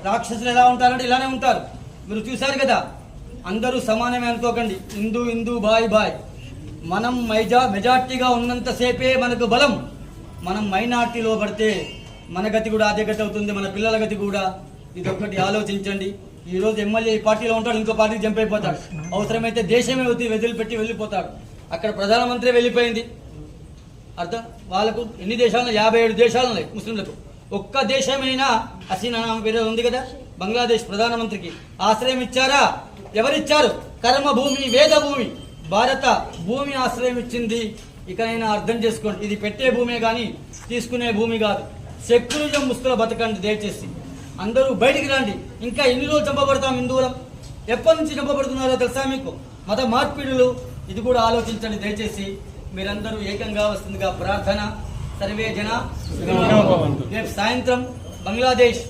రాక్షసులు ఎలా ఉంటారంటే ఇలానే ఉంటారు. మీరు చూశారు కదా, అందరూ సమానమే అనుకోకండి. హిందూ హిందూ బాయ్ బాయ్. మనం మెజార్టీగా ఉన్నంతసేపే మనకు బలం. మనం మైనార్టీలో పడితే మన గతి కూడా అదే గతి అవుతుంది, మన పిల్లల గతి కూడా. ఇదొక్కటి ఆలోచించండి. ఈ రోజు ఎమ్మెల్యే ఈ పార్టీలో ఉంటాడు, ఇంకో పార్టీకి జంప్ అయిపోతాడు. అవసరమైతే దేశమే వదిలిపెట్టి వెళ్ళిపోతాడు. అక్కడ ప్రధానమంత్రి వెళ్ళిపోయింది. అర్థం వాళ్ళకు ఎన్ని దేశాలు? 57 దేశాలు ఉన్నాయి ముస్లింలకు. ఒక్క దేశమైనా హసీనా పేరు ఉంది కదా, బంగ్లాదేశ్ ప్రధానమంత్రికి ఆశ్రయం ఇచ్చారా? ఎవరిచ్చారు? కర్మభూమి, వేద భూమి, భారత భూమి ఆశ్రయం ఇచ్చింది. ఇకనైనా అర్థం చేసుకోండి, ఇది పెట్టే భూమే కానీ తీసుకునే భూమి కాదు. సెక్యులరిజం ముసుగులో బతకండి దయచేసి. అందరూ బయటికి రండి. ఇంకా ఎన్ని రోజులు చంపబడతాం హిందువులం? ఎప్పటి నుంచి చంపబడుతున్నారో తెలుసా మీకు? మత మార్పిడులు. ఇది కూడా ఆలోచించండి దయచేసి. మీరందరూ ఏకంగా వస్తుందిగా ప్రార్థన. సర్వే జన. రేపు సాయంత్రం బంగ్లాదేశ్